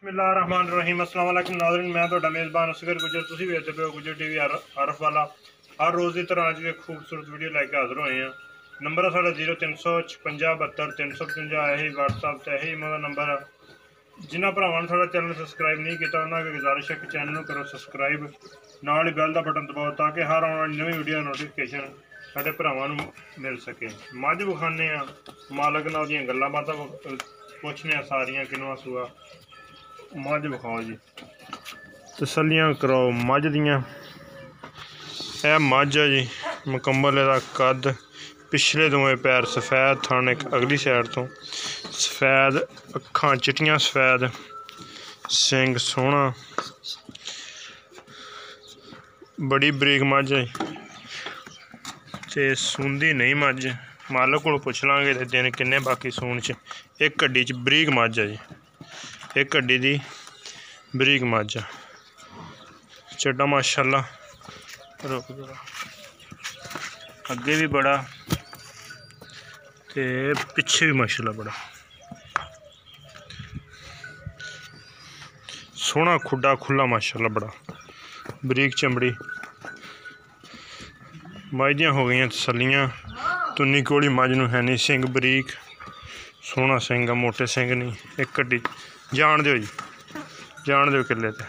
बिस्मिल्लाहिर्रहमानिर्रहीम। अस्सलाम वालेकुम नाज़रीन, मैं तो मेज़बान असगर गुजर, तुसी वेखदे पे हो गुजर टीवी आरफ वाला। हर रोज़ की तरह अज भी एक खूबसूरत वीडियो लैके हाजिर होए हैं। नंबर है साढ़ा 0356 72 यही व्हाट्सएप से यही मेरा नंबर है। जिन्होंने भरावान साढ़ा चैनल सबसक्राइब नहीं किया उन्होंने गुजारिश है कि चैनल को करो सबसक्राइब, नाल ही बैल का बटन दबाओ ताकि हर आने वाली नवी वीडियो नोटिफिकेशन साढ़े भरावान मिल सके। मझ विखाने मालक ने उहदियां गल्लां बातां पुछने सारियां किनवा सूआ। मझ विखाओ जी, तसलियां कराओ मझ दियां। यह मझ है जी, मुकम्मल इसदा कद, पिछले दोवें पैर सफेद, थन एक अगली साइड तो सफेद, अखां चिट्टियां सफेद, सिंग सोहना, बड़ी बरीक मझ है ते सूंदी नहीं मझ। मालक को पुछ लांगे ते दिन किन्ने बाकी सून च। एक हड्डी च बरीक मझ है जी, एक हड्डी दी बरीक मझ है। चड्डा माशाल्लाह रुक जरा अगे भी बड़ा ते पिछे भी माशाल्लाह बड़ा सोहना, खुडा खुला माशाल्लाह बड़ा बरीक चमड़ी। मझ दियां हो गई तसलियां। तुन्नी कोड़ी मझ नूं है नहीं, सिंग बरीक सोहना सिंग है, मोटे सिंग नहीं। एक हड्डी जान दो जी, जान दो किले ते।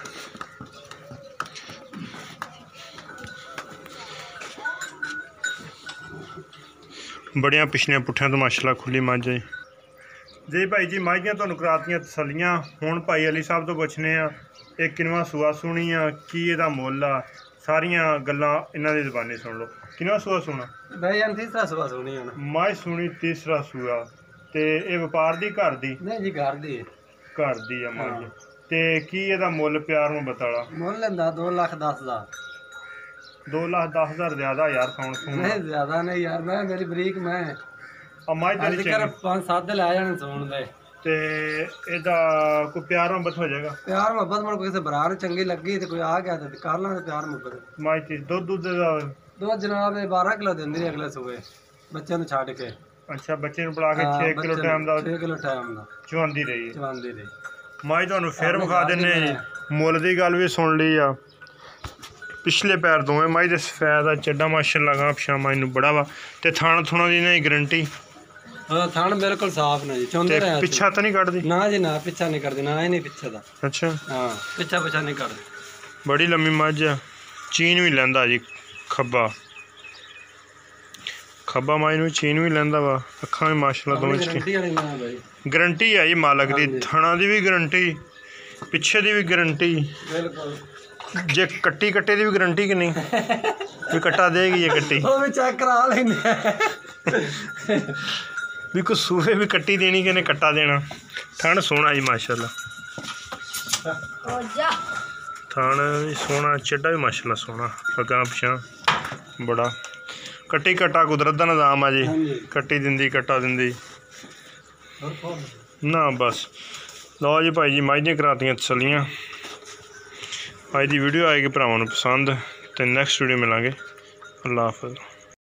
बड़िया पिछलियां पुट्ठियां तो माशाल्लाह खुली मझ है जी। भाई जी मझ दियां तुहानूं करातियां तसलियां। हुण भाई अली साहब तो पुछने आ एक किनवा सूआ सूनी आ, की इहदा मुੱਲ आ, सारियां गल्लां इन्हां दी ज़बानी सुन लो। किनवा सूआ सूना भाई तीसरा सूआ सूनी है। मझ सूनी तीसरा सूआ ते ये व्यापार दी घर दी? नहीं जी घर दी है। घर दी है मझ। ते की इहदा मुੱਲ प्यार में बताला? मुੱਲ लंदा 2,10,000। 2,10,000 ज्यादा यार साउंड सुन। नहीं ज्यादा नहीं यार, मैं मेरी बरीक मैं मझ तेरी चंगी 5-7 ले आ जाने सुन दे ते एदा कोई प्यार मोहब्बत हो जाएगा? प्यार मोहब्बत मन कोई से भरा चंगी लगी तो कोई आ गया तो कर ला प्यार मोहब्बत। मझ ती दुध जनाब 12 किलो देंदी अगले सुबह बच्चे नु छाड़ के। अच्छा, बच्चे नु पड़ा के 6 किलो टाइम दा 6 किलो टाइम दा चवांदी रही मझ। तुहानूं फिर विखा दिन्ने जी, मुੱਲ दी गल भी सुन ली आ। पिछले पैर दोवें मझ दे सफेद आ, चड्डा माशाल्लाह गां पिछा मझ नूं बड़ा वा ते थान थुना दी नहीं गारंटी? हाँ थान बिल्कुल साफ ने जी, चौंदे रहे पिछा तो नहीं कटदी? ना जी ना, पिछा नहीं करदी ना, ही नहीं पिछे दा। अच्छा हाँ पिछा नहीं करदी। बड़ी लम्मी मझ आ, चीन भी लैंदा जी। खब्बा मझ नूं चीन भी लैंदा वा, अखां भी माशाल्लाह दोवें गारंटी है जी मालक दी। थणा दी भी गारंटी, पिछे दी भी गारंटी, जे कट्टी कट्टे दी भी गारंटी कि नहीं? भी कट्टा देगी ये कट्टी वो भी चेक करा लेंगे भी कुछ सूहे भी कट्टी देनी कि नहीं कट्टा देना। थण सोहना जी माशाल्लाह, थण भी सोहना, चड्डा भी माशाल्लाह सोहना, अगां पिछां बड़ा। कट्टी कट्टा कुदरत दा निज़ाम है जी, कट्टी दिंदी कट्टा दिंदी ना बस। लो जी भाई जी मझ दियां करातियां तसलियां। अज दी वीडियो आएगी भरावां नूं पसंद, तो नैक्सट वीडियो मिलांगे। अल्लाह हाफिज़।